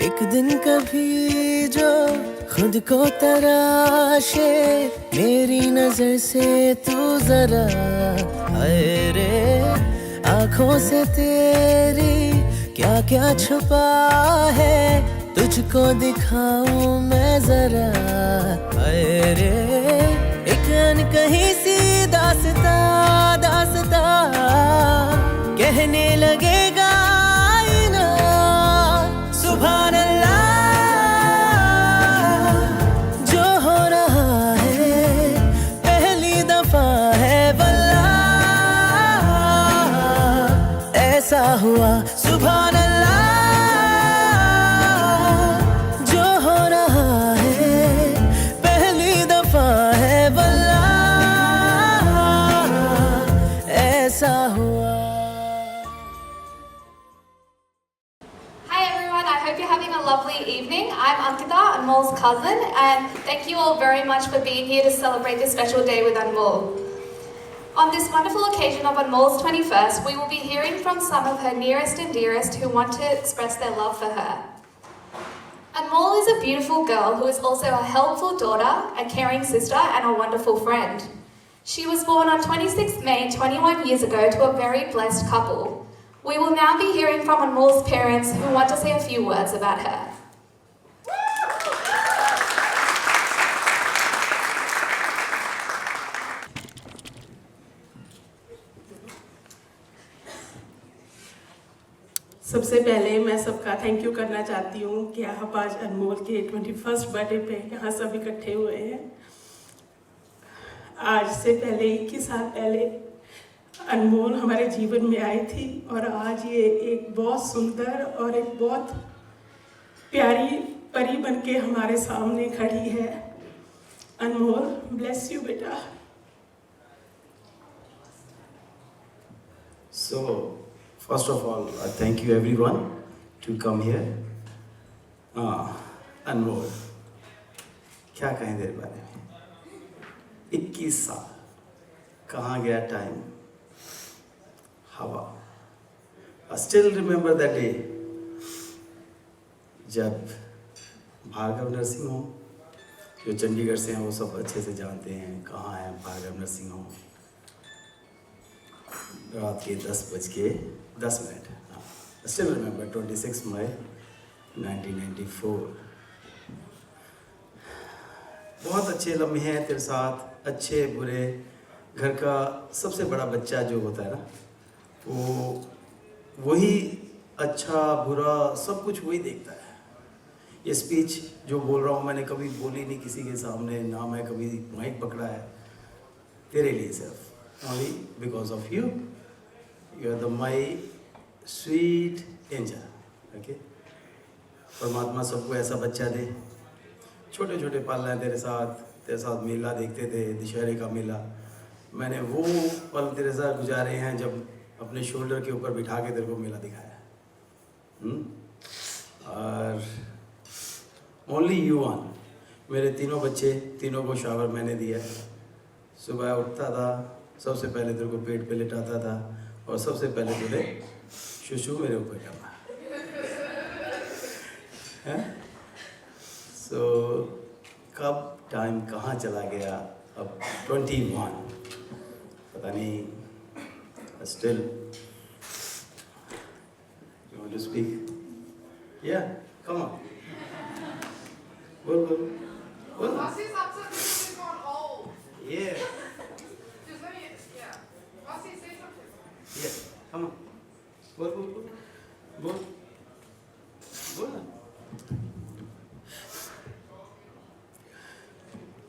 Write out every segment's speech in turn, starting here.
एक दिन कभी जो खुद को तराशे, मेरी नजर से तू जरा हाय रे, आंखों से तेरी क्या क्या छुपा है, तुझको दिखाऊं मैं जरा हाय रे। एक अनकही सी दास्ता दास्ता कहने लगेगा आईना, सुभान अल्लाह जो हो रहा है पहली दफा है वल्लाह, ऐसा हुआ सुभान अल्लाह जो हो रहा है पहली दफा है वल्लाह, ऐसा हुआ। Hope you're having a lovely evening. I'm Ankita, Anmol's cousin, and thank you all very much for being here to celebrate this special day with Anmol. On this wonderful occasion of Anmol's 21st, we will be hearing from some of her nearest and dearest who want to express their love for her. Anmol is a beautiful girl who is also a helpful daughter, a caring sister, and a wonderful friend. She was born on 26th May 21 years ago to a very blessed couple. We will now be hearing from Anmol's parents who want to say a few words about her. सबसे पहले मैं सबका thank you करना चाहती हूँ कि आप आज अनमोल के 21st बर्थडे पे यहाँ सब इकट्ठे हुए हैं। आज से पहले 21 साल पहले अनमोल हमारे जीवन में आई थी और आज ये एक बहुत सुंदर और एक बहुत प्यारी परी बनके हमारे सामने खड़ी है। अनमोल, ब्लेस यू बेटा। So, first of all, I thank you everyone to come here. अनमोल, क्या कहें तेरे बारे में? 21 साल, कहाँ गया टाइम? हवा। I still remember that day जब भार्गव नर्सिंग होम, जो चंडीगढ़ से हैं वो सब अच्छे से जानते हैं कहाँ है भार्गव नर्सिंग होम। रात के 10:10 I still remember 26 May 1994। बहुत अच्छे लम्हे हैं तेरे साथ, अच्छे बुरे। घर का सबसे बड़ा बच्चा जो होता है ना, वही अच्छा बुरा सब कुछ वही देखता है। ये स्पीच जो बोल रहा हूँ मैंने कभी बोली नहीं किसी के सामने, ना मैं कभी माइक पकड़ा है, तेरे लिए सिर्फ, only because of you. You are the my sweet angel. Okay, परमात्मा सबको ऐसा बच्चा दे। छोटे छोटे पाल रहे हैं तेरे साथ मेला देखते थे, दशहरे का मेला। मैंने वो पल तेरे साथ गुजारे हैं जब अपने शोल्डर के ऊपर बिठा के तेरे को मेला दिखाया। और ओनली यू वन। मेरे तीनों बच्चे, तीनों को शावर मैंने दिया। सुबह उठता था, सबसे पहले तेरे को पेट पे लिटाता था और सबसे पहले तुझे शुशु मेरे ऊपर करना है। सो कब टाइम कहाँ चला गया, अब 21, पता नहीं। Still, you want to speak? Yeah, come on. Go. I see something on hold. Yeah. Just let me, yeah. I see say something. Yeah, come on. Go.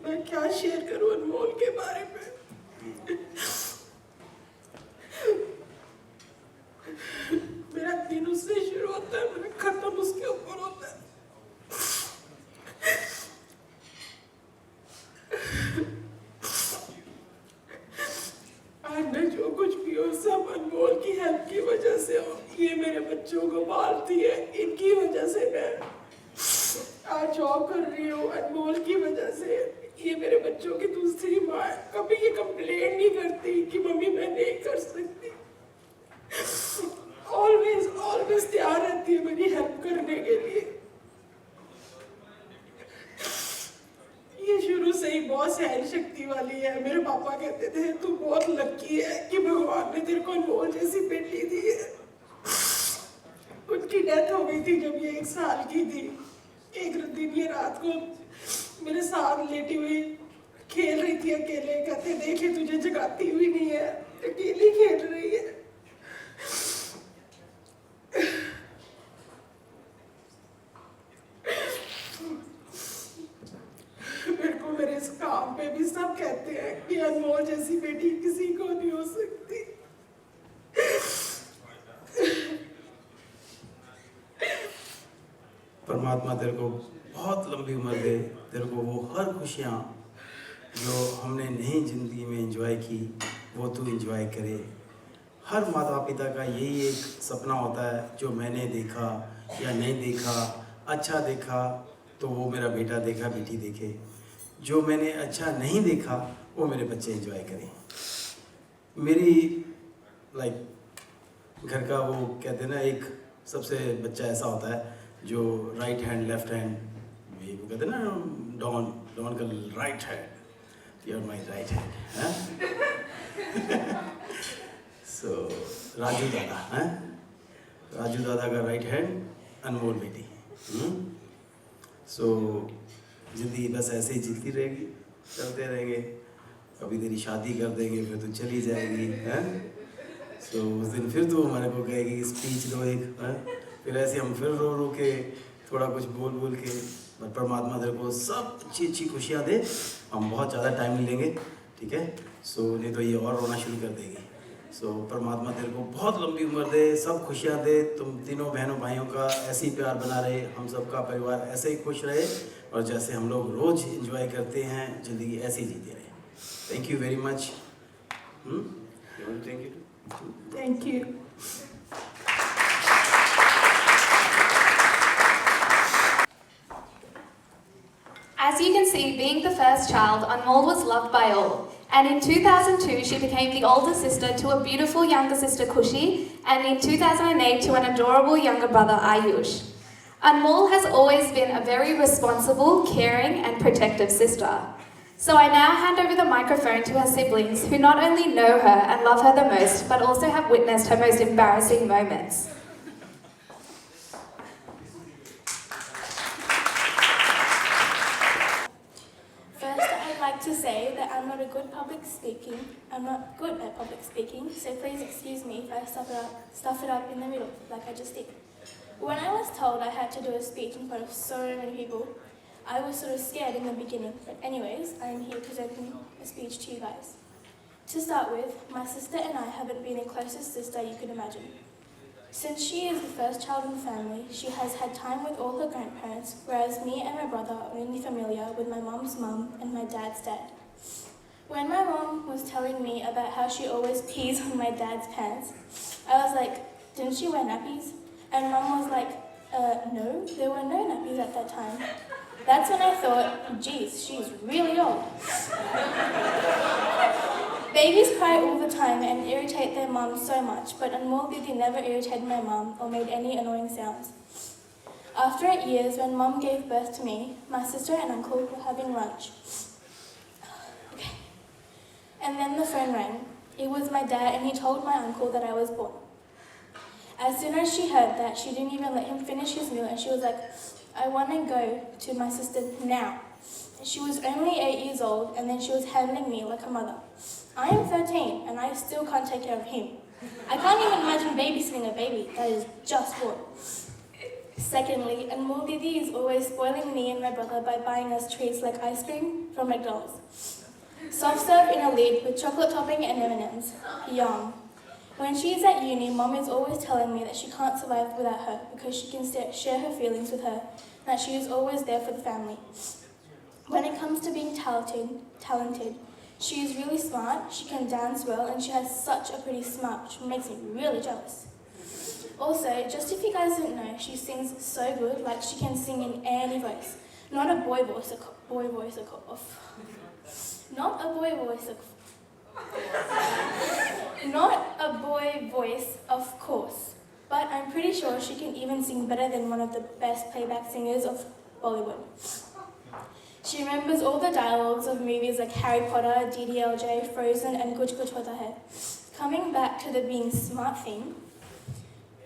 मैं क्या शेयर करूँ अनमोल के बारे में? मेरा दिन उससे शुरू होता है, मेरा खत्म उसके ऊपर होता है। बच्चों को पालती है। इनकी वजह से मैं आज जॉब कर रही हूँ, अनमोल की वजह से। ये मेरे बच्चों की दूसरी माँ है। कभी ये कंप्लेंट नहीं करती कि मम्मी मैं नहीं कर सकती। ऑलवेज तैयार रहती है मेरी हेल्प करने के लिए। ये शुरू से ही बहुत सहन शक्ति वाली है। मेरे पापा कहते थे तू बहुत लकी है कि भगवान ने तेरे को अनमोल जैसी बेटी दी है। उनकी डेथ हो गई थी जब ये 1 साल की थी। एक दिन ये रात को मेरे साथ लेटी हुई खेल रही थी अकेले। कहते देखे तुझे जगाती हुई नहीं है, अकेली खेल रही है। मेरे को मेरे इस काम पे भी सब कहते हैं कि अनमोल जैसी बेटी किसी को नहीं हो सकती। परमात्मा तेरे को बहुत लंबी उम्र दे, तेरे को वो हर खुशियाँ जो हमने नहीं ज़िंदगी में एंजॉय की वो तू एंजॉय करे। हर माता पिता का यही एक सपना होता है, जो मैंने देखा या नहीं देखा, अच्छा देखा तो वो मेरा बेटा देखा, बेटी देखे। जो मैंने अच्छा नहीं देखा वो मेरे बच्चे एंजॉय करें। मेरी घर का वो कहते हैं ना, एक सबसे बच्चा ऐसा होता है जो राइट हैंड लेफ्ट हैंड, वो कहते हैं ना डॉन का right hand, you are my right hand. So Raju दादा हैं, राजू दादा का राइट हैंड अनमोल बेटी। सो ज़िंदगी बस ऐसे ही चलती रहेगी, चलते रहेंगे। कभी तेरी शादी कर देंगे, फिर तू चली जाएगी, हैं। सो उस दिन फिर तू हमारे को कहेगी स्पीच दो एक, हैं। फिर ऐसे हम फिर रो के थोड़ा कुछ बोल के, पर परमात्मा तेरे को सब अच्छी खुशियाँ दे। हम बहुत ज़्यादा टाइम नहीं लेंगे, ठीक है। सो नहीं तो ये और रोना शुरू कर देगी। सो परमात्मा तेरे को बहुत लंबी उम्र दे, सब खुशियाँ दे। तुम तीनों बहनों भाइयों का ऐसे ही प्यार बना रहे, हम सबका परिवार ऐसे ही खुश रहे, और जैसे हम लोग रोज़ एंजॉय करते हैं ज़िंदगी ऐसे ही जीते रहे। Thank you very much. Thank you. As you can see, being the first child, Anmol was loved by all. And in 2002, she became the older sister to a beautiful younger sister, Kushi, and in 2008 to an adorable younger brother, Ayush. Anmol has always been a very responsible, caring, and protective sister. So I now hand over the microphone to her siblings, who not only know her and love her the most, but also have witnessed her most embarrassing moments. To say that I'm not good at public speaking, so please excuse me if I stuff it up in the middle, like I just did. When I was told I had to do a speech in front of so many people, I was sort of scared in the beginning, but anyways, I am here presenting a speech to you guys. To start with, my sister and I haven't been the closest sister you could imagine. Since she is the first child in the family, she has had time with all her grandparents, whereas me and my brother are only familiar with my mom's mum and my dad's dad. When my mom was telling me about how she always pees on my dad's pants, I was like, didn't she wear nappies? And mom was like, no, there were no nappies at that time. That's when I thought, geez, she's really old. Babies cry all the time and irritate their mum so much, but Anmol Didi never irritated my mum or made any annoying sounds. After 8 years, when mum gave birth to me, my sister and uncle were having lunch. Okay. And then the phone rang. It was my dad, and he told my uncle that I was born. As soon as she heard that, she didn't even let him finish his meal, and she was like, I want to go to my sister now. She was only 8 years old, and then she was handling me like a mother. I am 13, and I still can't take care of him. I can't even imagine babysitting a baby that is just born. Secondly, Anmol Didi is always spoiling me and my brother by buying us treats like ice cream from McDonald's. Soft serve in a lid with chocolate topping and M&Ms. Yum. When she is at uni, Mom is always telling me that she can't survive without her because she can share her feelings with her, and that she is always there for the family. When it comes to being talented, she is really smart, she can dance well, and she has such a pretty smile, which makes me really jealous. Also, just if you guys didn't know, she sings so good, like she can sing in any voice. Not a boy voice, not a boy voice, not a boy voice, of course. But I'm pretty sure she can even sing better than one of the best playback singers of Bollywood. She remembers all the dialogues of movies like Harry Potter, DDLJ, Frozen, and Kuch Kuch Hota Hai. Coming back to the being smart thing,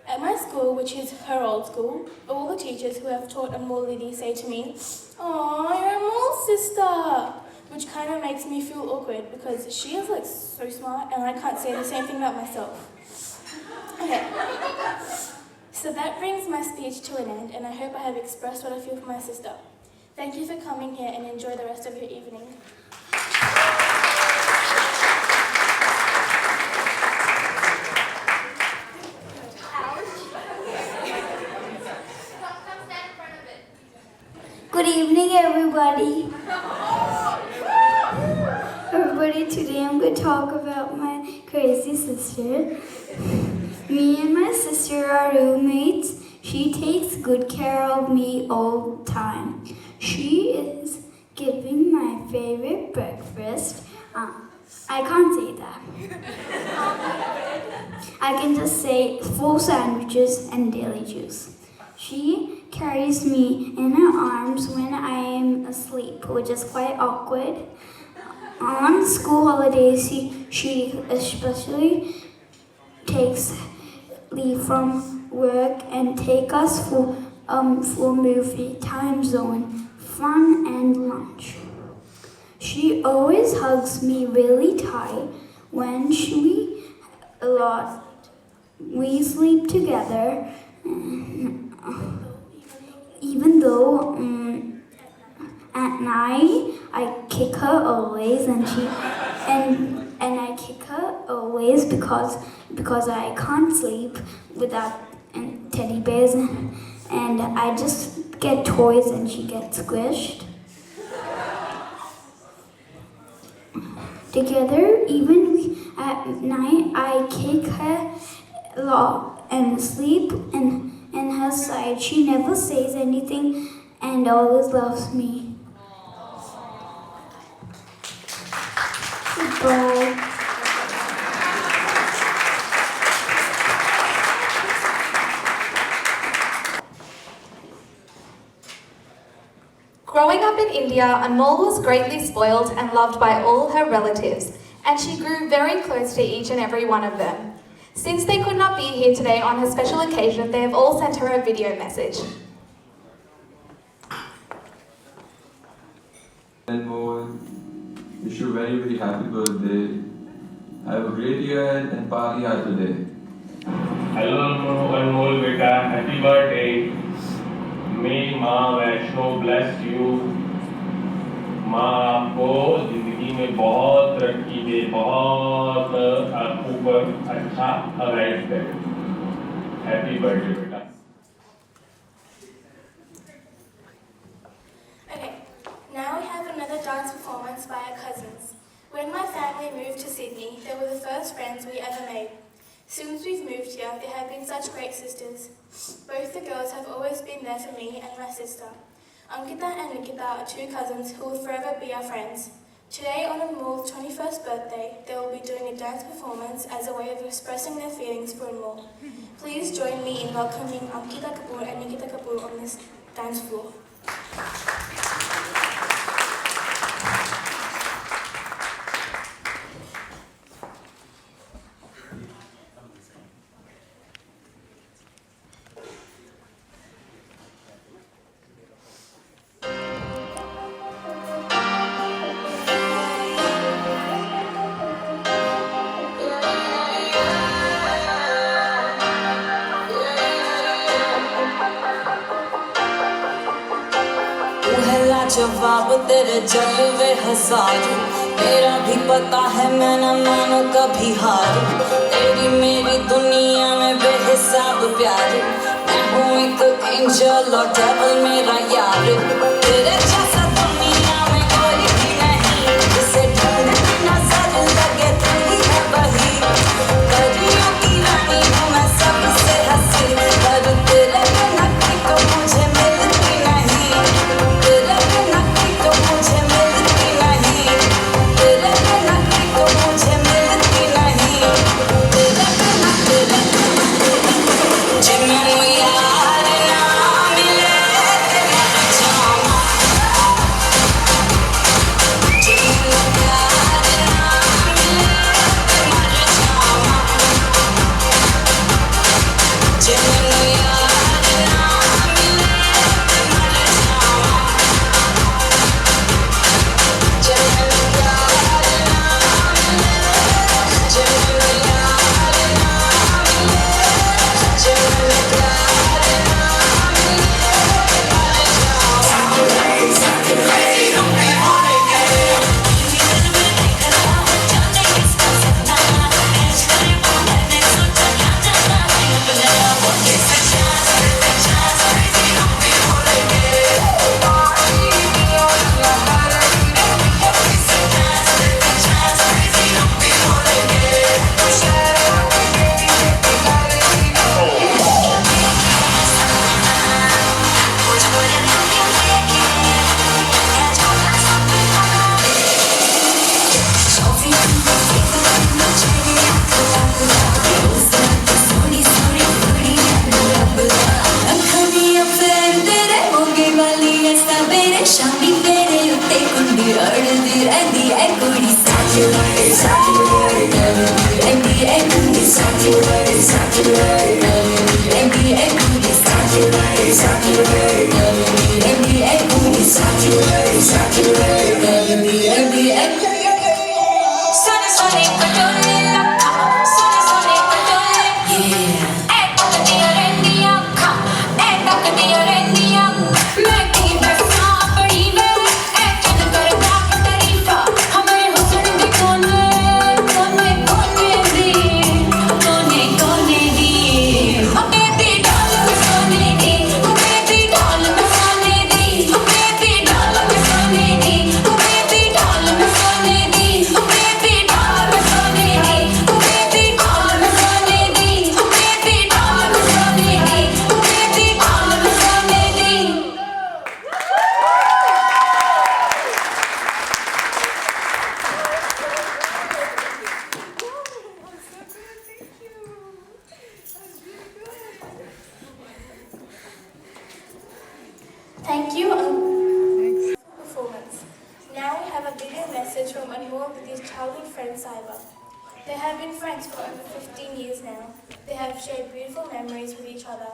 at my school, which is her old school, all the teachers who have taught Anmol Lidi say to me, "Aw, you're Anmol's sister," which kind of makes me feel awkward because she is like so smart and I can't say the same thing about myself. Okay, so that brings my speech to an end, and I hope I have expressed what I feel for my sister. Thank you for coming here and enjoy the rest of your evening. Good evening, everybody. Today I'm going to talk about my crazy sister. Me and my sister are roommates. She takes good care of me all the time. She is giving my favorite breakfast. I can't say that. I can just say 4 sandwiches and daily juice. She carries me in her arms when I am asleep, which is quite awkward. On school holidays, she especially takes leave from work and take us for movie, time zone, fun and lunch. She always hugs me really tight when we sleep together. Even though at night I kick her always, and I kick her always because I can't sleep without teddy bears, and I just get toys and she gets squished. Together, even at night, I kick her a lot and sleep in her side. She never says anything and always loves me. Goodbye. Growing up in India, Anmol was greatly spoiled and loved by all her relatives, and she grew very close to each and every one of them. Since they could not be here today on her special occasion, they have all sent her a video message. Anmol, wish you a very, very happy birthday. Have a great year and party hard today. Hello Anmol beta, happy birthday. May माँ Vaishno bless you. माँ आपको जिंदगी में बहुत तरक्की दे, बहुत ऊपर अच्छा लाइफ दे. Happy birthday बेटा. Okay, now we have another dance performance by our cousins. When my family moved to Sydney, they were the first friends we ever made. Since we've moved here, they have been such great sisters. Both the girls have always been there for me and my sister. Ankita and Nikita are 2 cousins who will forever be our friends. Today, on Anmol's 21st birthday, they will be doing a dance performance as a way of expressing their feelings for Anmol. Please join me in welcoming Ankita Kapoor and Nikita Kapoor on this dance floor. जवाब तेरे जलवे हजारों, मेरा भी पता है मैं न मानो कभी हारूं। तेरी मेरी दुनिया में बेहिसाब प्यार, मैं हूँ एक एंजल और डेविल मेरा यार। तेरे जैसा दुनिया में कोई भी नहीं, जिसे ढूंढ की नजर लगे तू ही है वही। परियों की रानी हूँ मैं सबसे हंसी, Thank you, Anmol, for performance. Now we have a video message from Anmol with his childhood friend Saiba. They have been friends for over 15 years now. They have shared beautiful memories with each other.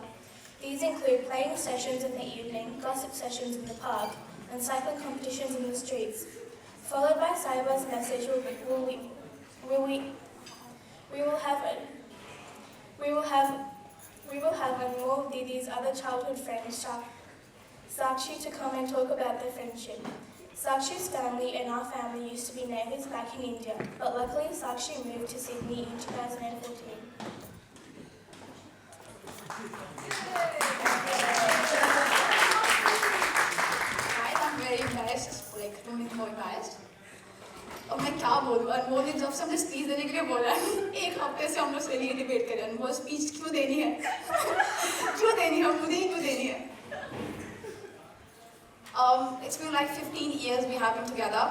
These include playing sessions in the evening, gossip sessions in the park, and cycling competitions in the streets. Followed by Saiba's message, we will have Anmol Didi's other childhood friend Sakshi to come and talk about their friendship. Sakshi's family and our family used to be neighbours back in India, but luckily Sakshi moved to Sydney in 2014. I'm very embarrassed, like don't make more embarrassed. अब मैं क्या बोलूँ? अनमोल ने जब से हमने speech देने के लिए बोला है, एक हफ्ते से हम लोग उसके लिए डिबेट कर रहे हैं, अनमोल स्पीच क्यों देनी है? क्यों देनी है? मुझे ही क्यों देनी है? It's been like 15 years we have been together,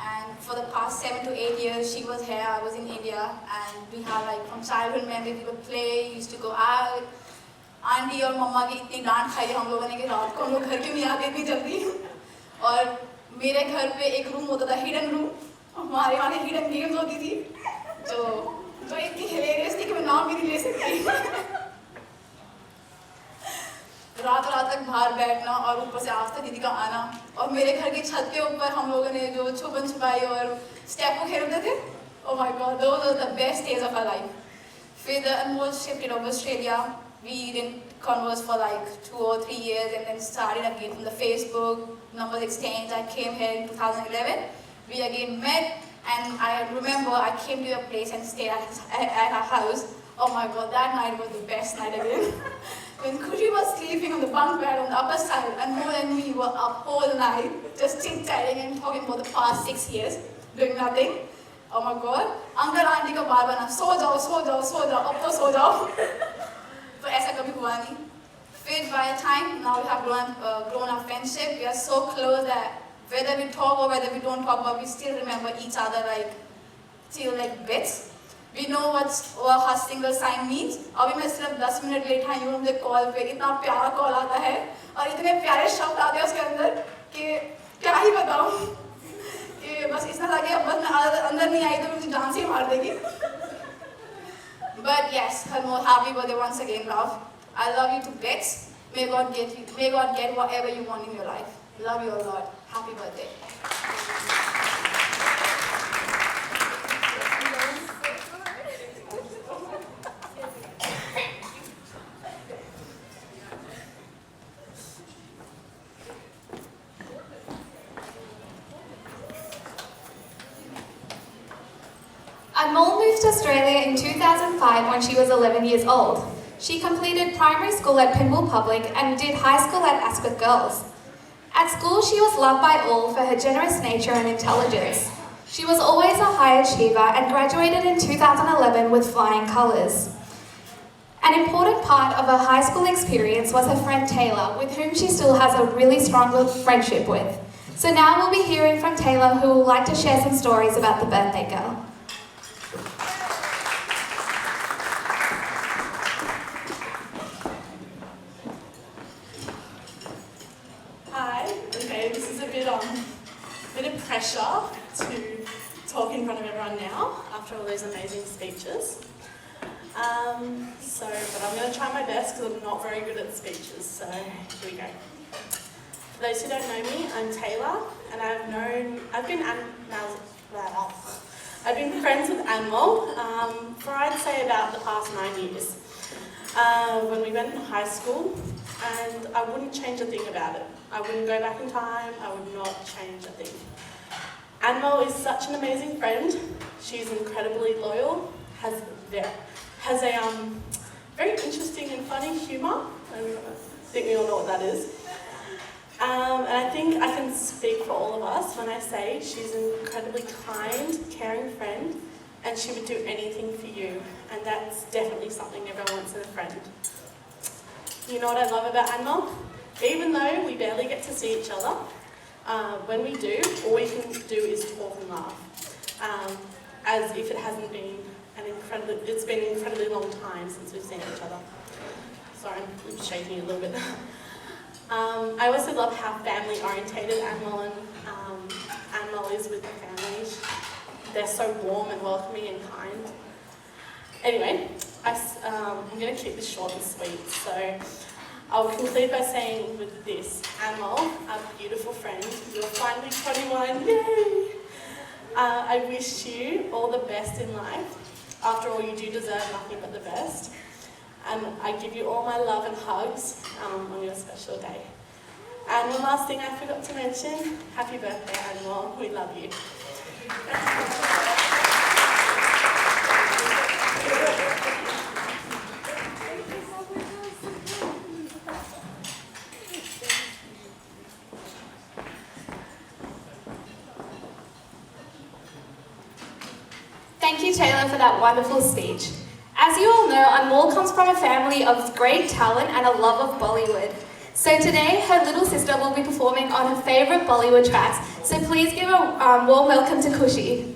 and for the past 7 to 8 years she was here, I was in India, and we have like from childhood memories, we would play, used to go out. Aunty और मम्मा की इतनी डांट खाई हम लोगों ने कि रात को हम लोग घर क्यों नहीं आते इतनी जल्दी. और मेरे घर पे एक रूम होता था, हिडन रूम, हमारे वहाँ हिडन गेम्स होती थी जो इतनी हिलेरियस थी कि मैं नाम भी नहीं ले सकती. रात तक बाहर बैठना और ऊपर से आस्था दीदी का आना, और मेरे घर की छत के ऊपर हम लोगों ने जो छुपन छुपाई और स्टेपो खेलते थे. Oh my God, those were the best days of our life. फिर Anmol shifted over Australia. We didn't converse for like 2 or 3 years, and then started again from the Facebook numbers exchange. I came here in 2011. We again met, and I remember I came to your place and stayed at our house. Oh my God, that night was the best night again. When Kushi was sleeping on the bunk bed on the upper side, and Anmol and me were up whole night, just chit-chatting and talking about the past 6 years, doing nothing. Oh my God, uncle auntie का बार बार ना सो जाओ, अब तो सो जाओ. तो ऐसा कभी हुआ नहीं. Fit by a time, now we have grown our friendship. We are so close that whether we talk or whether we don't talk, but we still remember each other like till like bits. We know what her single sign means. अभी मैं सिर्फ 10 minute late आई हूँ, मुझे call पे इतना प्यारा call आता है और इतने प्यारे शब्द आते हैं उसके अंदर कि क्या ही बताऊँ कि बस इतना लगे अब बस मैं अंदर नहीं आई तो मुझे जान से मार देगी. But yes, Anmol, happy birthday once again, love. I love you to bits. May God get whatever you want in your life. Love you a lot. Happy birthday. Anmol moved to Australia in 2005 when she was 11 years old. She completed primary school at Pinball Public and did high school at Asquith Girls. At school, she was loved by all for her generous nature and intelligence. She was always a high achiever and graduated in 2011 with flying colours. An important part of her high school experience was her friend Taylor, with whom she still has a really strong friendship with. So now we'll be hearing from Taylor, who will like to share some stories about the birthday girl. This is a bit of pressure to talk in front of everyone now after all those amazing speeches. But I'm going to try my best because I'm not very good at speeches. So here we go. For those who don't know me, I'm Taylor, and I've been friends with Anmol for I'd say about the past 9 years. When we went in high school, and I wouldn't change a thing about it. I wouldn't go back in time. I would not change a thing. Anmol is such an amazing friend. She's incredibly loyal, has a very interesting and funny humour. I think we all know what that is. And I think I can speak for all of us when I say she's an incredibly kind, caring friend, and she would do anything for you. And that's definitely something everyone wants in a friend. You know what I love about Anmol? Even though we barely get to see each other, when we do, all we can do is talk and laugh. As if it hasn't been it's been an incredibly long time since we've seen each other. Sorry, I'm shaking a little bit. I also love how family-orientated Anmol and Anmol is with her family. They're so warm and welcoming and kind. Anyway, I'm going to keep this short and sweet. So I'll conclude by saying with this: Anmol, our beautiful friend, you're finally 21. Yay! I wish you all the best in life. After all, you do deserve nothing but the best. And I give you all my love and hugs on your special day. And one last thing I forgot to mention, happy birthday, Anmol. We love you. Thank you, Taylor, for that wonderful speech. As you all know, Anmol comes from a family of great talent and a love of Bollywood. So today, her little sister will be performing on her favourite Bollywood tracks. So please give a warm welcome to Kushi.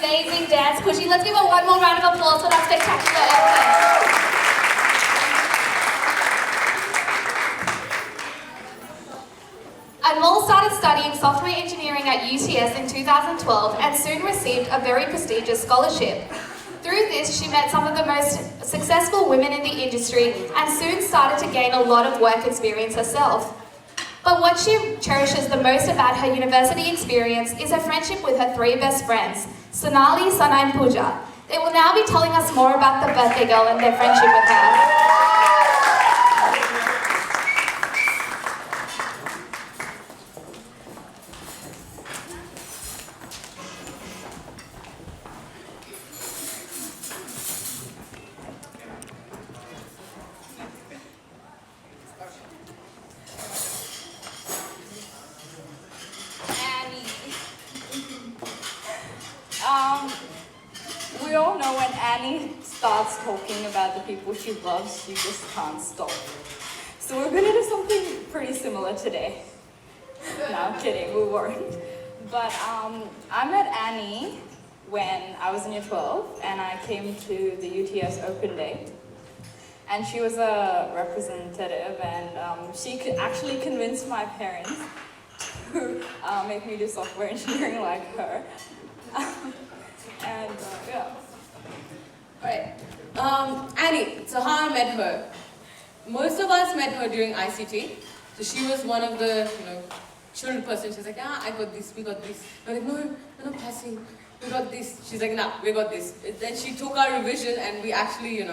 amazing dance Kushi. Let's give her one more round of applause for that spectacular effort. Anmol started studying software engineering at UTS in 2012 and soon received a very prestigious scholarship. Through this, she met some of the most successful women in the industry and soon started to gain a lot of work experience herself. But what she cherishes the most about her university experience is her friendship with her three best friends, Sonali, Sana and Pooja. They will now be telling us more about the birthday girl and their friendship with her. We all know when Annie starts talking about the people she loves, she just can't stop. So we're gonna do something pretty similar today. No, I'm kidding, we weren't. But I met Annie when I was in year 12 and I came to the UTS Open Day. And she was a representative and she could actually convince my parents to make me do software engineering like her. And yeah. Alright, Annie, so how I met her. Most of us met her during ICT. So she was one of the, children person. She's like, I got this, we got this. I'm like, no, passing. We got this. She's like, nah, we got this. Then she took our revision and we actually,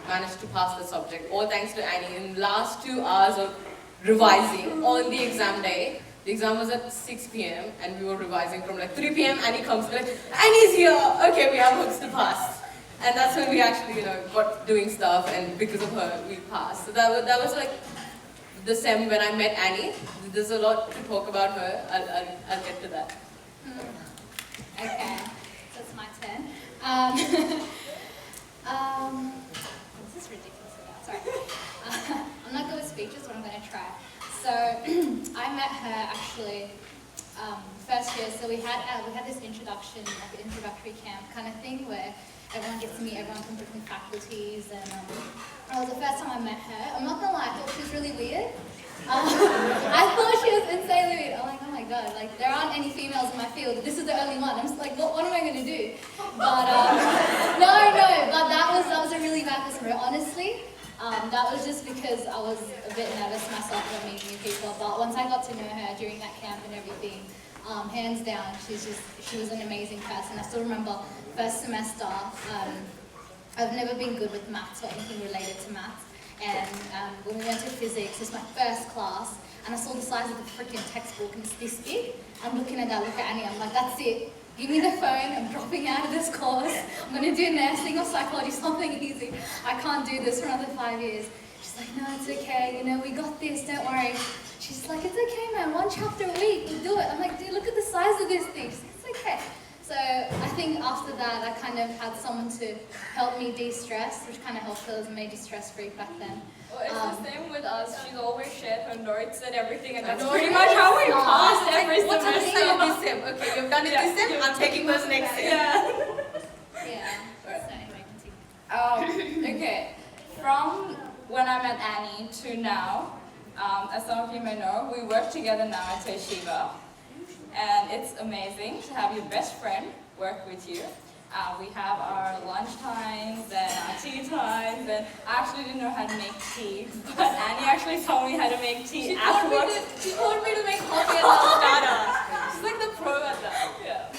managed to pass the subject. All thanks to Annie. In last 2 hours of revising on the exam day, the exam was at 6 p.m. and we were revising from like 3 p.m. Annie comes like, Annie's here! Okay, we have hooks to pass. And that's when we actually, got doing stuff and because of her, we passed. So that was like the sem when I met Annie. There's a lot to talk about her. I'll get to that. Okay, so it's my turn. This is ridiculous about, sorry. I'm not good with speeches, but I'm going to try. So, I met her actually first year, so we had this introduction, like an introductory camp kind of thing where everyone gets to meet everyone from different faculties, and it was the first time I met her. I'm not going to lie, I thought she was really weird. I thought she was insanely weird. I'm like, oh my god, like there aren't any females in my field. This is the only one. I'm just like, what am I going to do? But no, but that was a really bad person. Honestly, that was just because I was a bit nervous myself about meeting new people. But once I got to know her during that camp and everything, hands down, she was an amazing person. I still remember first semester. I've never been good with maths or anything related to maths. And when we went to physics, it was my first class, and I saw the size of the freaking textbook, and it's this big. I'm looking at that, look at Annie, I'm like, that's it. Give me the phone, I'm dropping out of this course. I'm going to do nursing or psychology, something easy. I can't do this for another 5 years. She's like, no, it's okay, we got this, don't worry. She's like, it's okay, man, 1 chapter a week, we'll do it. I'm like, dude, look at the size of this thing. She's like, it's okay. So I think after that, I kind of had someone to help me de-stress, which kind of helped because I was made stress-free back then. Well, it's the same with us. She's always shared her notes and everything, and that's pretty much how we passed every semester. What's on the side of this sem? Okay, you've done it this sem, I'm taking those next sem. Yeah. So anyway, continue. Okay, from when I met Annie to now, as some of you may know, we work together now at Toshiba. And it's amazing to have your best friend work with you. We have our lunch times and our tea times, and I actually didn't know how to make tea, but Annie actually taught me how to make tea afterwards. She told me to make coffee at La Startup. She's like the pro at that. Yeah.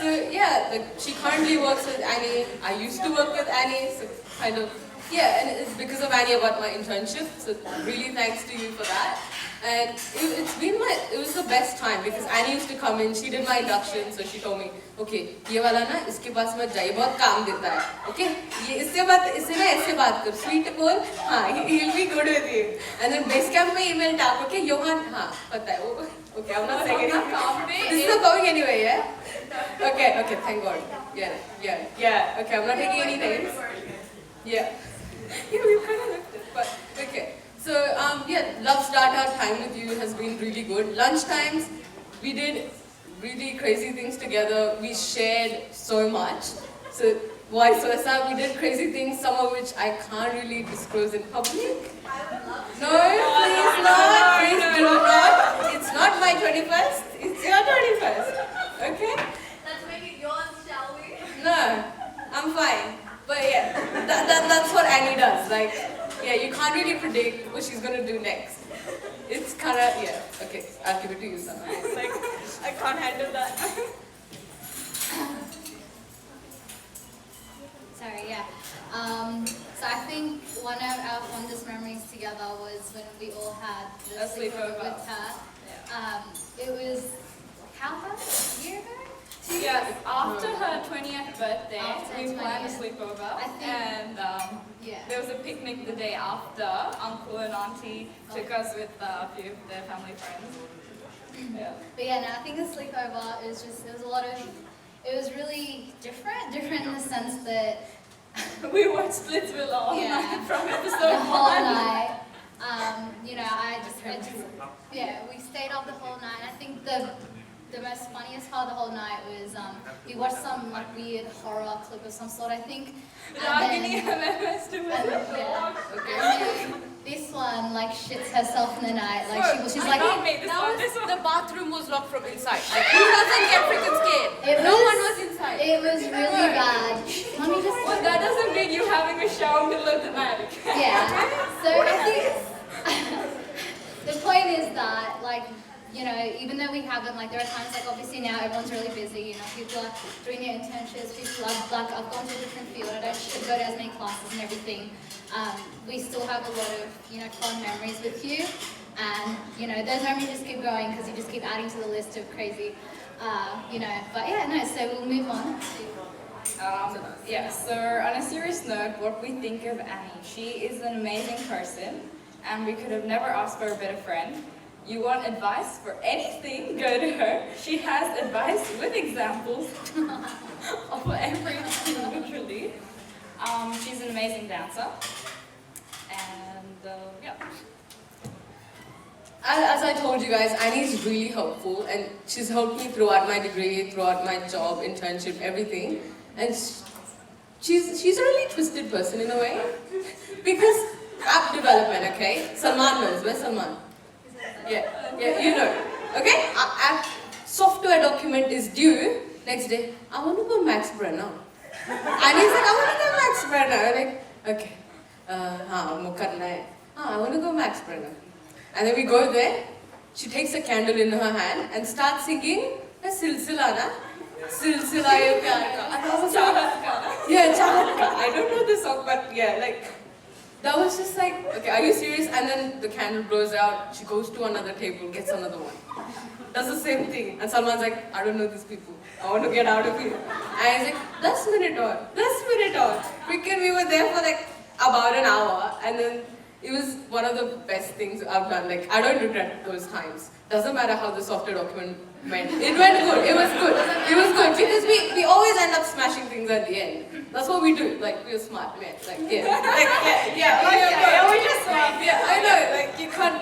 So yeah, she currently works with Annie. I used to work with Annie, so kind of, and it's because of Annie I got my internship, so really thanks to you for that. And it was the best time because Annie used to come in, she did my induction, so she told me, okay, ये वाला ना इसके पास मत जाइए, बहुत काम देता है, okay? ये इससे ना ऐसे बात कर, sweet बोल, हाँ, he'll be good with you. And then base camp में email tap, okay, Johan, हाँ, पता है वो, okay, I'm not saying anything. This is not going anywhere, yeah? Okay, thank God. Yeah, okay, I'm not taking any names. Yeah, we kind of looked it, but okay. So, Love Startup time with you has been really good. Lunch times, we did really crazy things together. We shared so much. So vice versa, we did crazy things, some of which I can't really disclose in public. No, please not. Please do not. It's not my 21st. It's your 21st. Okay? Let's make it yours, shall we? No, I'm fine. But yeah, that's what Annie does. Like, yeah, you can't really predict what she's gonna do next. It's kind of, yeah. Okay, I'll give it to you, Sana. Like, I can't handle that. Sorry, yeah. So I think one of our fondest memories together was when we all had the A sleepover. with her. It was, how long? A year ago? 2 years? Yeah, after her 20th birthday, After her we planned a 20th. sleepover. I think- And Yeah. there was a picnic the day after. Uncle and Auntie took us with a few of their family friends. Yeah. But yeah, no, I think the sleepover is just, it was a lot of, it was really different in the sense that We watched Splitsville all Yeah. night from the episode whole 1. night, you know, yeah, we stayed up the whole night. I think the most funniest part of the whole night was we watched some like weird horror clip of some sort, I think. Ragini MMS to Yeah. And then this one like shits herself in the night. Like she's like, The bathroom was locked from inside. Like, who doesn't get freaking scared? No one was inside. It was really bad. Let me just. Well, that doesn't mean you having a shower middle of the night. Yeah. So I think the point is that like, you know, even though we haven't, like, there are times, like, obviously now everyone's really busy, you know, people are doing their internships, people are, like, I've gone to a different field, I don't go to as many classes and everything. We still have a lot of, you know, fun memories with you, and, you know, those memories just keep going because you just keep adding to the list of crazy, you know, but yeah, no, so we'll move on to... Yeah, so on a serious note, what we think of Annie, she is an amazing person, and we could have never asked for a better friend. You want advice for anything, go to her. She has advice with examples of everything, literally. She's an amazing dancer. And yeah. As I told you guys, Annie's really helpful, and she's helped me throughout my degree, throughout my job, internship, everything. And she's a really twisted person in a way. Because app development, okay? Salman knows. Where's Salman? Yeah, you know. Okay? Software document is due. Next day, I want to go Max Brenner. And he's like, I want to go Max Brenner. I'm like, okay. I want to go Max Brenner. And then we go there. She takes a candle in her hand and starts singing Silsila na. Silsila ye pyar ka. And I was like, yeah, Chahat ka. I don't know the song, but yeah, like, that was just like, okay, are you serious? And then the candle blows out, she goes to another table, gets another one. Does the same thing. And Salman's like, I don't know these people. I want to get out of here. And he's like, 10 minute on. Freaking, we were there for like about an hour. And then it was one of the best things I've done. Like, I don't regret those times. Doesn't matter how the software document went. It went good. It was good. It was good. Because we always end up smashing things at the end. That's what we do. Like, we're smart, man. Like, yeah. Like, yeah, we're just smart. Yeah, I know. Like, you can't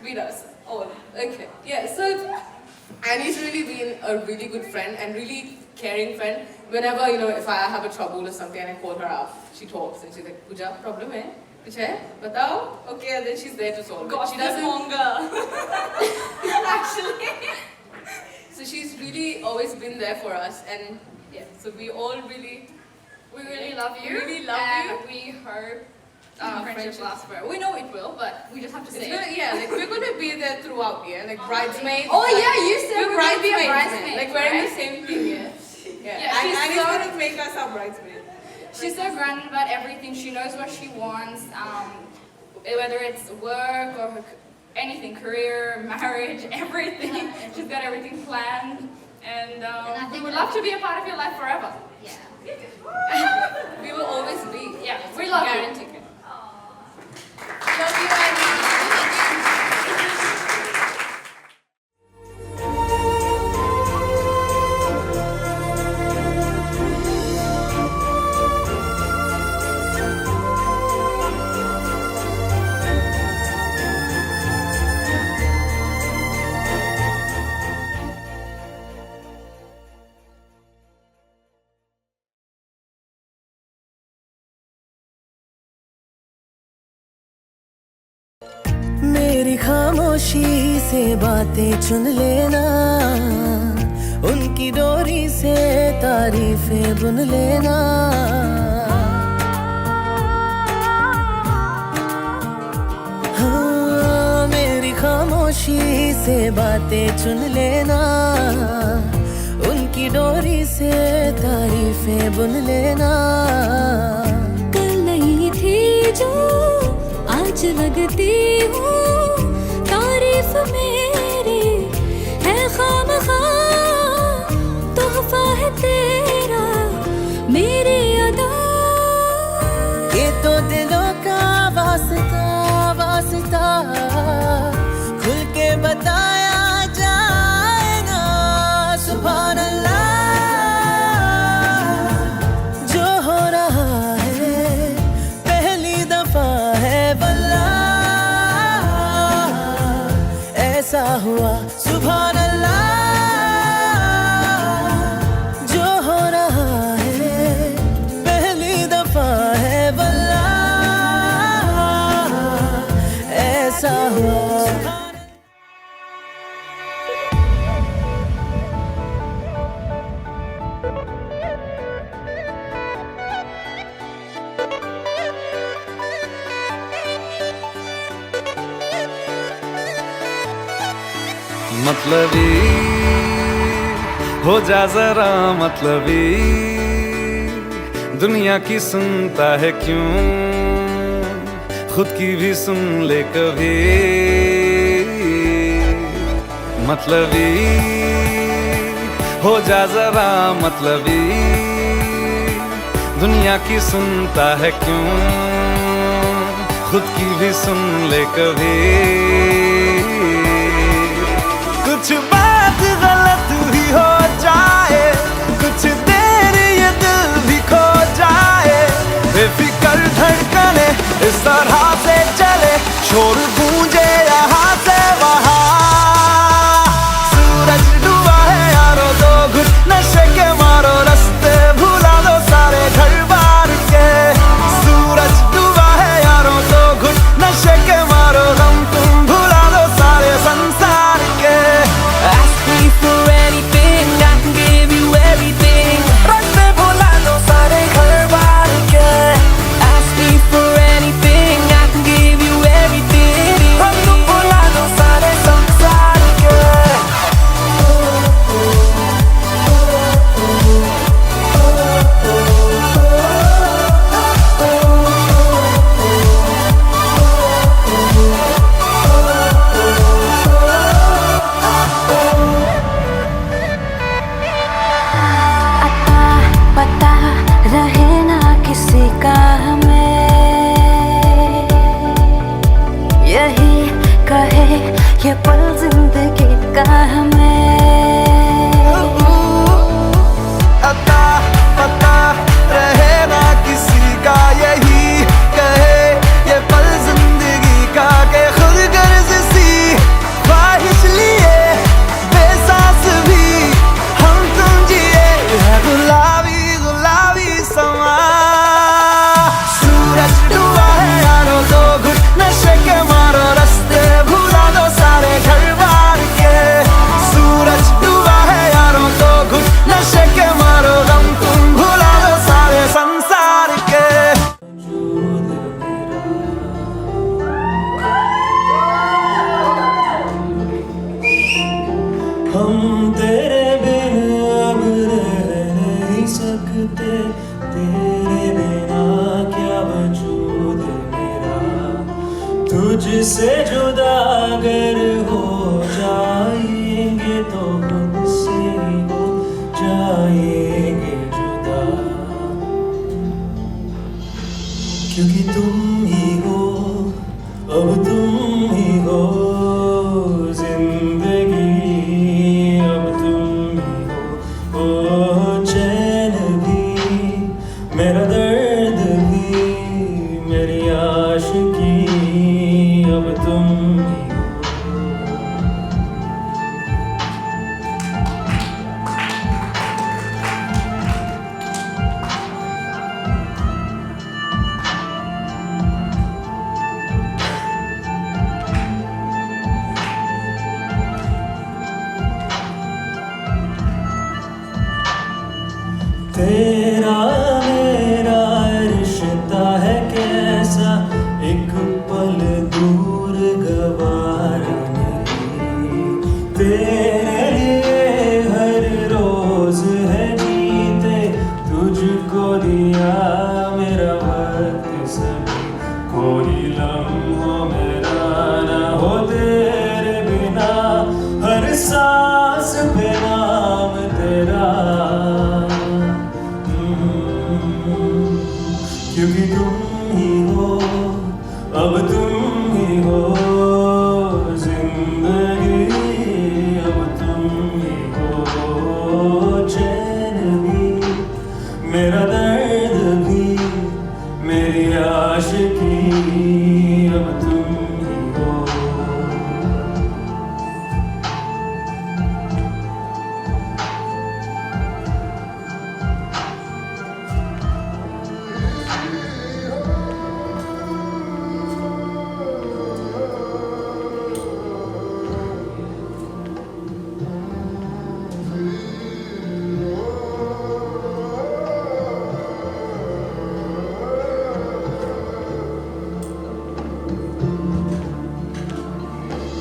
beat us all. Okay. Yeah, so Annie's really been a really good friend and really caring friend. Whenever, you know, if I have a trouble or something and I call her up, she talks and she's like, Pooja, problem hai? Kuch hai? Batao? Okay, and then she's there to solve it. She doesn't actually. So she's really always been there for us, and yeah, so we really love you. We hope friendship lasts forever. We know it will, but we just have to say it. Yeah, like we're gonna be there throughout, yeah, like bridesmaids. Oh yeah, you said we're we're gonna be a bridesmaids, bridesmaid, like wearing right? the same thing, yeah. Yeah, she's Annie's so- gonna make us our bridesmaids. She's so grounded about everything. She knows what she wants, whether it's work or anything, career, marriage, everything. She's got everything planned, and we would love to be a part of your life forever. Yeah. We will always be. Yeah, we love you. Guaranteed. Love you, Annie. मेरी खामोशी से बातें चुन लेना, उनकी डोरी से तारीफें बुन लेना। हाँ, मेरी खामोशी से बातें चुन लेना, उनकी डोरी से तारीफें बुन लेना। कल नहीं थी जो आज लगती हूँ, तारीफ मेरी है खामखा, तोहफा है तेरा मेरी अदा। ये तो दिलों का वास्ता वास्ता, खुल के बताया जाए ना। सुभान अल्लाह, जो हो रहा है पहली दफा है वल्लाह, ऐसा हुआ सुभान अल्लाह। जो हो रहा है पहली दफा है वल्लाह, ऐसा हुआ। मतलबी हो जा जरा मतलबी, दुनिया की सुनता है क्यों, खुद की भी सुन ले कभी। मतलबी हो जा जरा मतलबी, दुनिया की सुनता है क्यों, खुद की भी सुन ले कभी। कुछ बात गलत भी हो जाए, कुछ देर ये दिल भी खो जाए, बेफिक्र धड़कने इस तरह से चले, शोर गूंजे यहाँ से वहाँ। सूरज डूबा है यारो, दो घुट नशे के मारो, रास्ते भुला दो सारे घर बार के। सूरज डूबा है यारो, दो घुट नशे के मारो, गम तुम भुला दो सारे संसार के। Ask me for anything, I can give you everything. रास्ते भुला दो सारे घर बार के। Ask me for anything, I can give you everything. हम तुम भुला दो सारे संसार के। पता रहे ना किसी का हमें, यही कहे ये पल जिंदगी का हमें। अता पता रहे ना किसी का, यही कहे ये पल जिंदगी का, के खुद गर्ज सी ख्वाहिश लिए बेसास भी हम तुम जिए है गुलाबी गुलाबी समा। सूरज डूबा है यारो, दो घुट नशे के मारो, रास्ते भुला दो सारे घर बार के। सूरज डूबा है यारो, दो घुट नशे के मारो, गम तुम भुला दो सारे संसार के। हम तेरे बिन अब रह नहीं सकते, तेरे बिना क्या वजूद मेरा। तुझसे जुदा अगर हो जाएंगे तो मुझसे ही हो जाएंगे जुदा, क्योंकि तुम ही हो, अब तुम ही हो जिंदगी, अब तुम ही हो। ओ चैन भी, मेरा दर्द भी, मेरी आशिकी, अब तुम ही हो। तेरा मेरा रिश्ता है कैसा, एक पल दूर गवारा नहीं। तेरे लिए हर रोज है जीते, तुझको दिया मेरा वक्त सभी। कोई लम्हा मेरा ना हो तेरे बिना, हर सांस पे नाम तेरा। क्योंकि तुम ही हो, अब तुम ही हो जिंदगी, अब तुम ही हो चैन भी, मेरा दर्द भी, मेरी आशिकी, अब तुम ही हो।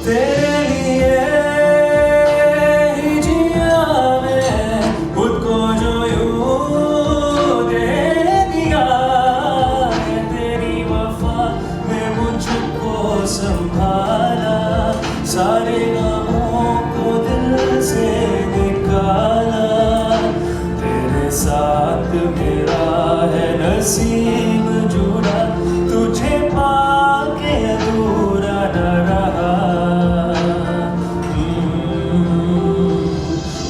तेरे लिए ही जिया मैं, खुद को जो यूं दे दिया है। तेरी वफा ने मुझको संभाला, सारे गमों को दिल से निकाला। तेरे साथ मेरा है नसीब जुड़ा, तुझे पाके अधूरा न रहा।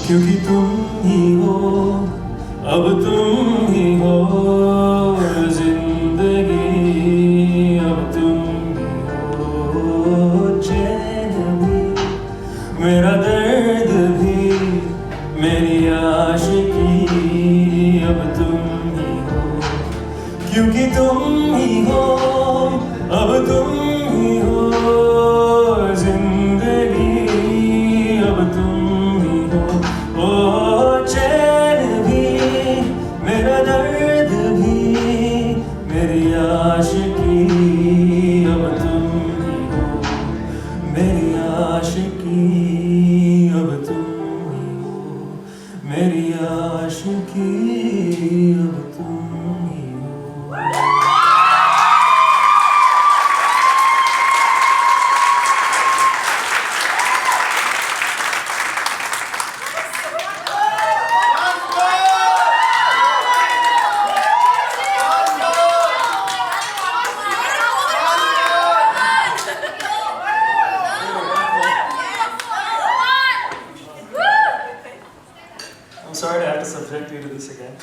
क्योंकि तुम ही हो, अब तुम ही हो जिंदगी, अब तुम ही हो चैन भी, मेरा दर्द भी, मेरी आशिकी, अब तुम ही हो। क्योंकि तुम ही हो, अब तुम ही हो जिंदगी, अब तुम ही हो। ओ चैन भी, मेरा दर्द भी, मेरी आशिकी, अब तुम ही हो। मेरी आशिकी, अब तुम ही हो। मेरी आशिकी, अब तुम ही हो। I'm sorry to have to subject you to this again.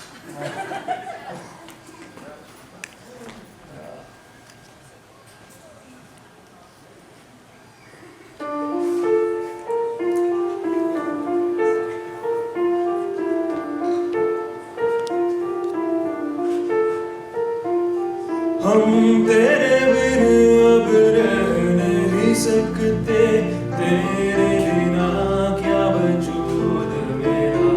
हम तेरे बिन अब रह नहीं सकते, तेरे बिना क्या वजूद मेरा।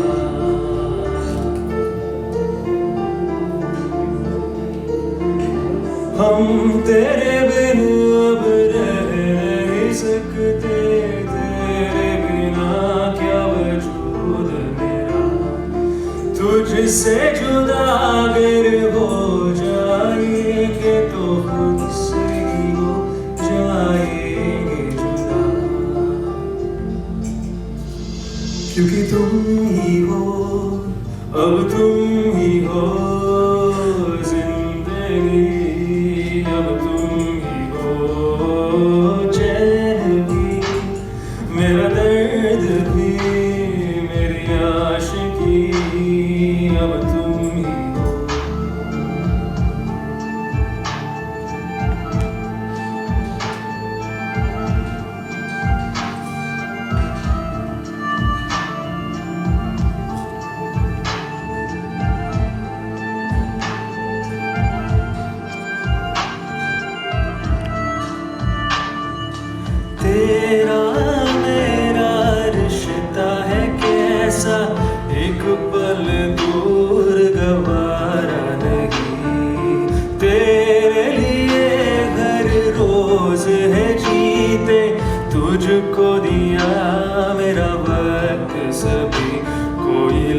हम तेरे बिन अब रह नहीं सकते, तेरे बिना क्या वजूद मेरा। तुझसे जुदा अगर हो जाएंगे तो खुद से ही हो जाएंगे जुदा। क्योंकि तुम ही हो, अब तुम ही हो जिंदगी, अब तुम ही हो चैन भी, मेरा दर्द भी, मेरी आशिकी, अब तुम ही हो। तेरा मेरा रिश्ता है कैसा, एक पल दूर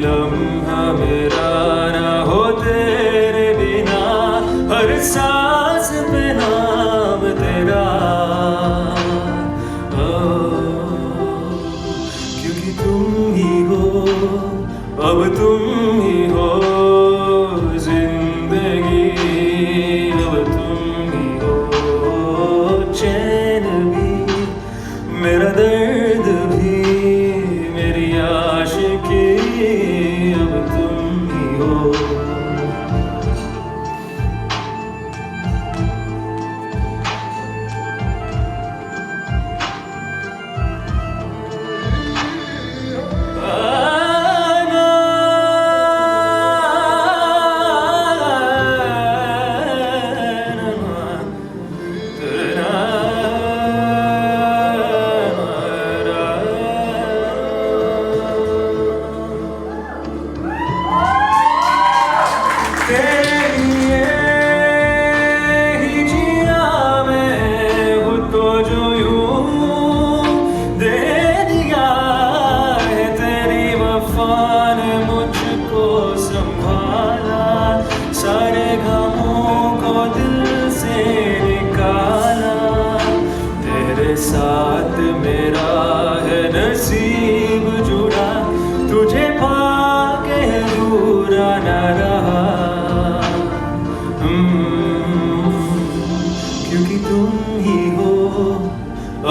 लम्हा मेरा ना हो तेरे बिना, हर सांस पे नाम तेरा। क्योंकि तुम ही हो, अब तुम ही हो जिंदगी, अब तुम ही हो चैन भी, मेरा दर्द भी, मेरी आशिकी, अब तुम ही हो। साथ मेरा है नसीब जुड़ा, तुझे पाके बुरा न रहा। क्योंकि तुम ही हो,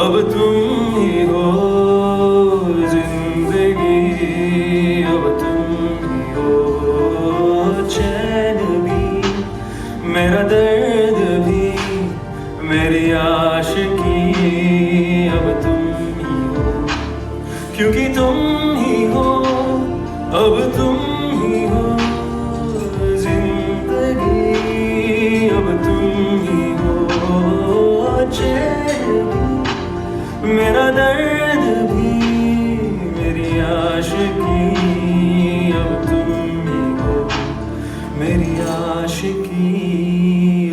अब तुम ही हो जिंदगी, अब तुम ही हो चैन भी, मेरा दर्द भी, मेरी आशिकी, अब तुम ही हो। क्योंकि तुम ही हो, अब तुम ही हो जिंदगी, अब तुम ही हो चैन भी, मेरा दर्द भी, मेरी आशिकी, अब तुम ही हो, मेरी आशिकी,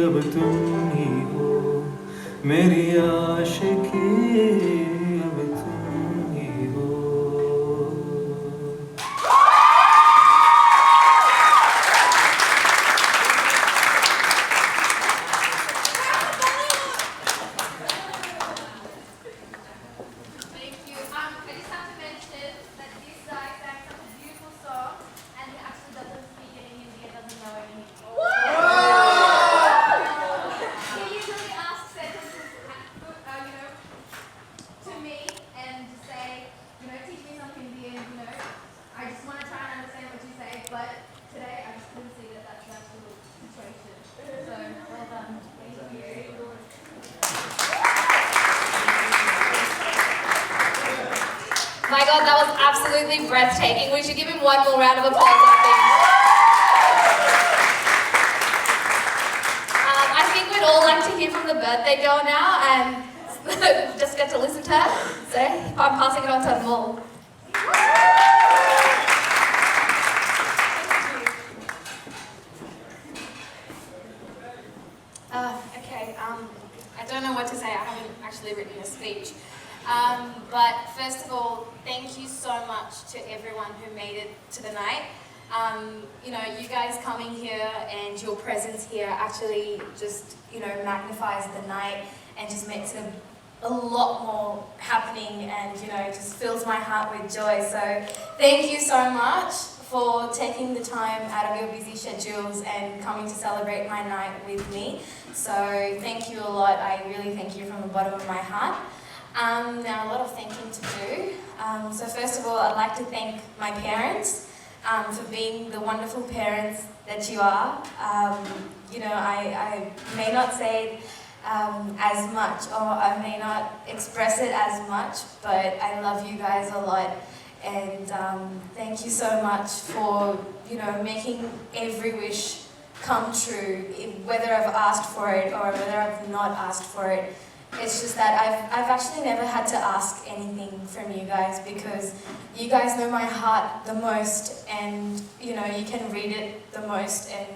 अब तुम ही हो, मेरी आशिकी, अब तुम ही हो। Thank you. I just have to mention that this guy sang such a beautiful song, and he actually doesn't speak any Hindi and doesn't know any Hindi. He usually asks sentences, to me, and just say, teach me some Hindi, and I just want to try and understand what you say. But today, I just couldn't see that that's the actual situation. So well done. Thank you. My God, that was absolutely breathtaking. We should give him one more round of applause, I think we'd all like to hear from the birthday girl now and just get to listen to her. So I'm passing it on to Anmol. Okay, I don't know what to say. I haven't actually written a speech. But first of all, thank you so much to everyone who made it to the night. You guys coming here and your presence here actually just, magnifies the night and just makes it a lot more happening and, just fills my heart with joy. So thank you so much for taking the time out of your busy schedules and coming to celebrate my night with me. So thank you a lot. I really thank you from the bottom of my heart. Now a lot of thinking to do. So first of all, I'd like to thank my parents for being the wonderful parents that you are. I may not say it as much, or I may not express it as much, but I love you guys a lot. And thank you so much for, making every wish come true, whether I've asked for it or whether I've not asked for it. It's just that I've actually never had to ask anything from you guys because you guys know my heart the most, and you can read it the most, and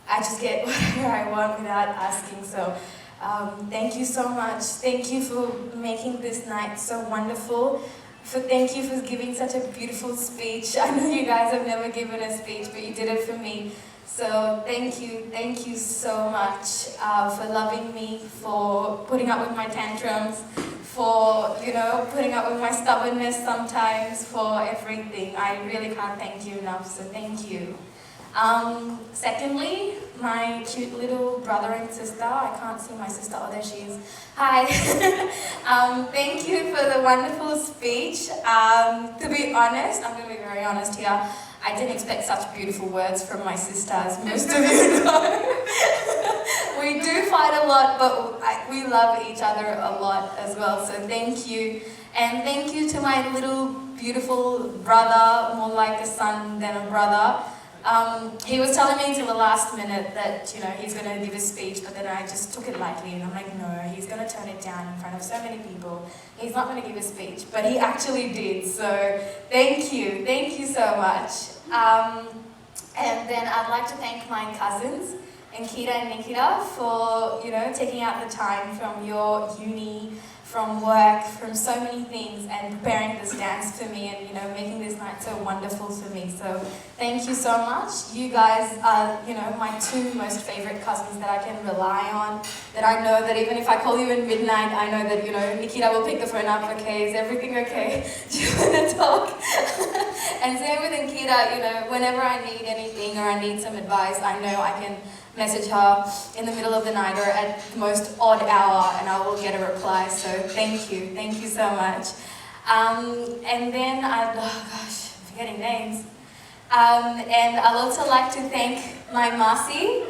I just get whatever I want without asking. So thank you so much. Thank you for making this night so wonderful. Thank you for giving such a beautiful speech. I know you guys have never given a speech, but you did it for me. So thank you so much for loving me, for putting up with my tantrums, for, you know, putting up with my stubbornness sometimes, for everything. I really can't thank you enough, so thank you. Secondly, my cute little brother and sister. I can't see my sister. Oh, there she is. Hi. Thank you for the wonderful speech. To be honest, I'm going to be very honest here. I didn't expect such beautiful words from my sister, as most of you know. We do fight a lot, but we love each other a lot as well, so thank you. And thank you to my little beautiful brother, more like a son than a brother. He was telling me until the last minute that, you know, he's going to give a speech, but then I just took it lightly and I'm like, no, he's going to turn it down in front of so many people. He's not going to give a speech, but he actually did, so thank you so much. And then I'd like to thank my cousins, Ankita and Nikita, for, you know, taking out the time from your uni, from work, from so many things, and preparing this dance for me and, you know, making this night so wonderful for me. So thank you so much. You guys are, you know, my two most favorite cousins that I can rely on, that I know that even if I call you in midnight, I know that, you know, Nikita will pick the phone up. Okay, is everything okay? Do you want to talk? And same with Ankita, you know, whenever I need anything or I need some advice, I know I can message her in the middle of the night or at the most odd hour and I will get a reply. So thank you so much. And then I'm forgetting names. And I'd also like to thank my Masi.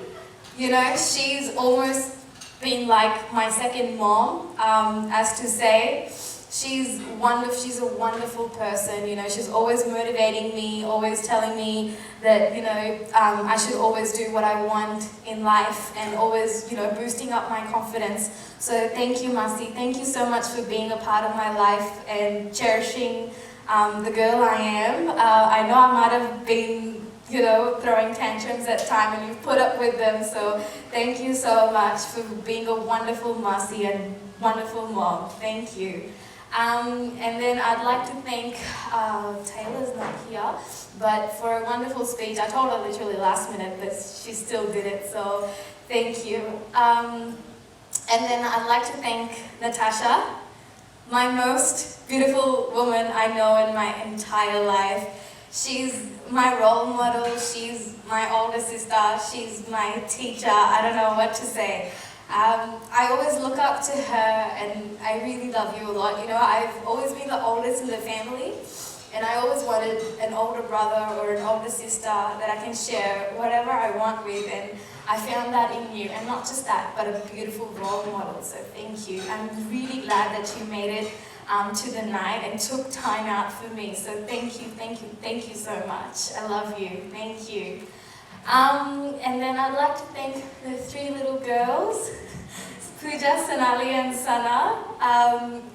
You know, she's almost been like my second mom, as to say. She's a wonderful person, you know, she's always motivating me, always telling me that, you know, I should always do what I want in life and always, you know, boosting up my confidence. So thank you, Masi. Thank you so much for being a part of my life and cherishing the girl I am. I know I might have been, you know, throwing tantrums at time and you've put up with them, so thank you so much for being a wonderful Masi and wonderful mom. Thank you. And then I'd like to thank, Taylor's not here, but for a wonderful speech. I told her literally last minute, but she still did it, so thank you. And then I'd like to thank Natasha, my most beautiful woman I know in my entire life. She's my role model, she's my older sister, she's my teacher, I don't know what to say. I always look up to her and I really love you a lot. You know, I've always been the oldest in the family and I always wanted an older brother or an older sister that I can share whatever I want with, and I found that in you. And not just that, but a beautiful role model, so thank you. I'm really glad that you made it to the night and took time out for me, so thank you so much. I love you, thank you. And then I'd like to thank the three little girls, Pooja, Sonali and Sana.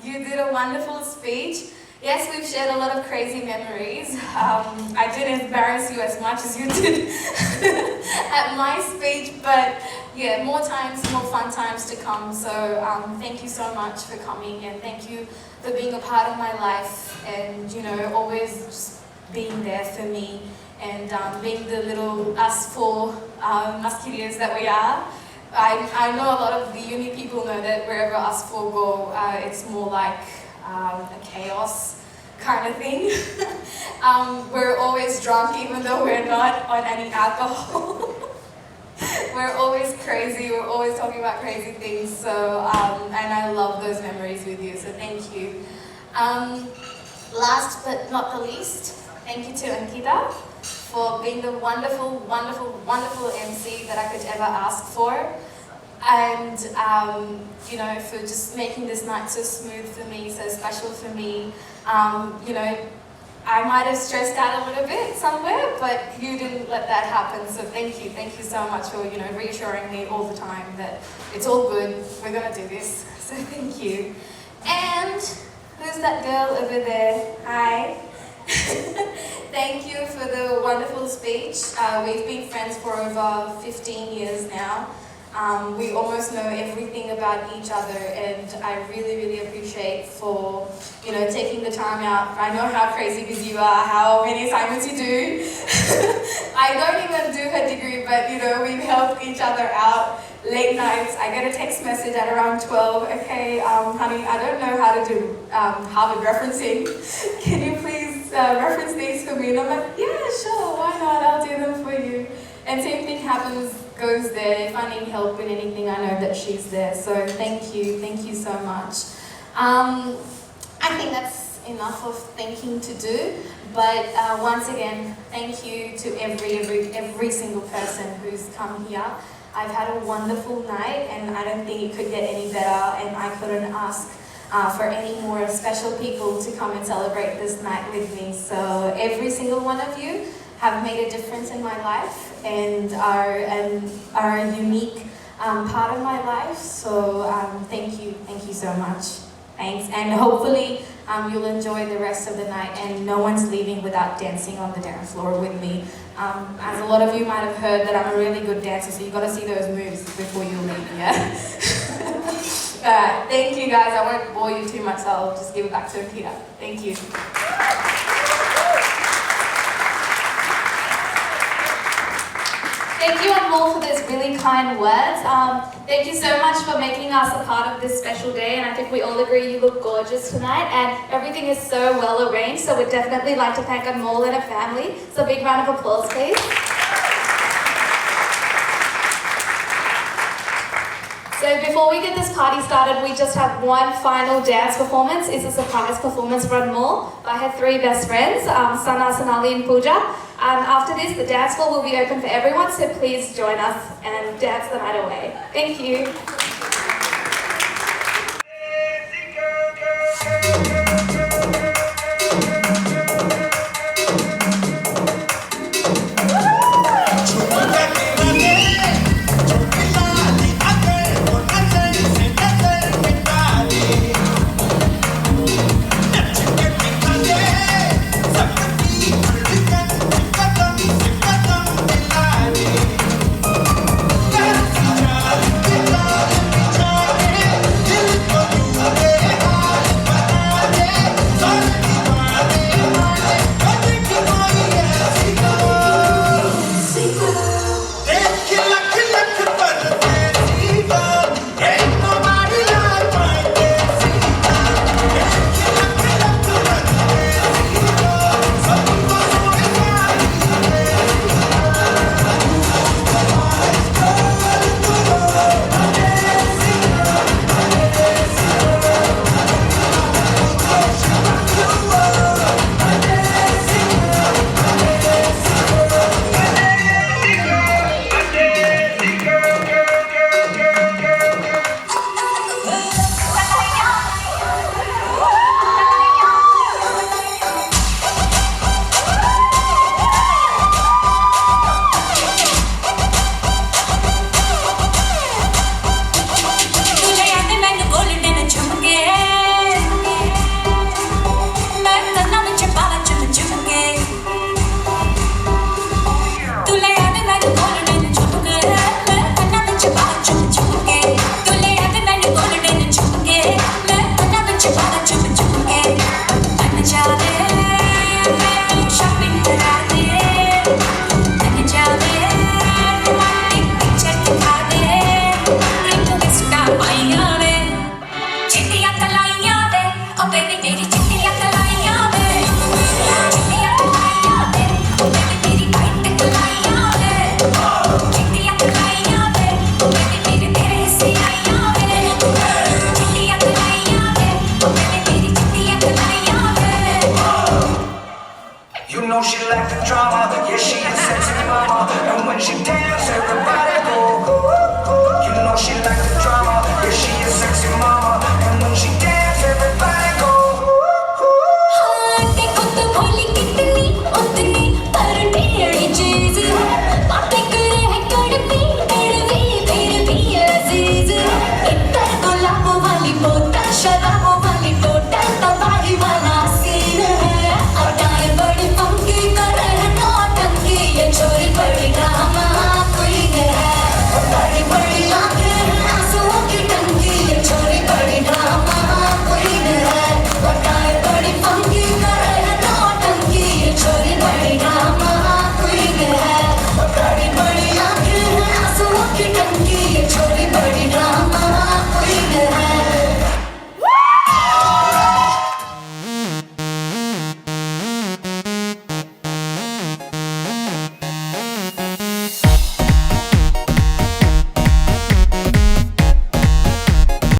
You did a wonderful speech. Yes, we've shared a lot of crazy memories. I didn't embarrass you as much as you did at my speech, but yeah, more fun times to come. So thank you so much for coming and thank you for being a part of my life and, you know, always just being there for me. And being the little us four musketeers that we are. I know a lot of the uni people know that wherever us four go, it's more like a chaos kind of thing. We're always drunk even though we're not on any alcohol. We're always crazy, we're always talking about crazy things, so, and I love those memories with you, so thank you. Last but not the least, thank you to Ankita for being the wonderful, wonderful, wonderful MC that I could ever ask for. And, you know, for just making this night so smooth for me, so special for me. You know, I might have stressed out a little bit somewhere, but you didn't let that happen. So thank you so much for, you know, reassuring me all the time that it's all good, we're gonna do this. So thank you. And who's that girl over there? Hi. Thank you for the wonderful speech. We've been friends for over 15 years now. We almost know everything about each other, and I really, really appreciate for, taking the time out. I know how crazy busy you are, how many assignments you do. I don't even do her degree, but we've helped each other out. Late nights, I get a text message at around 12. Okay, honey, I don't know how to do Harvard referencing. Can you please reference these for me? And I'm like, yeah, sure, why not? I'll do them for you. And same thing goes there. If I need help with anything, I know that she's there. So thank you so much. I think that's enough of thanking to do. But once again, thank you to every single person who's come here. I've had a wonderful night, and I don't think it could get any better, and I couldn't ask for any more special people to come and celebrate this night with me. So every single one of you have made a difference in my life and are a unique part of my life. So thank you so much. Thanks, and hopefully you'll enjoy the rest of the night, and no one's leaving without dancing on the dance floor with me. As a lot of you might have heard that I'm a really good dancer, so you've got to see those moves before you leave, yeah? Alright, thank you guys. I won't bore you too much, so I'll just give it back to Akira. Thank you. Thank you, Anmol, for those really kind words. Thank you so much for making us a part of this special day, and I think we all agree you look gorgeous tonight, and everything is so well arranged, so we'd definitely like to thank Anmol and her family. So a big round of applause, please. So before we get this party started, we just have one final dance performance. It's a surprise performance for Anmol by her three best friends, Sana, Sonali and Pooja. After this, the dance floor will be open for everyone, so please join us and dance the night away. Thank you.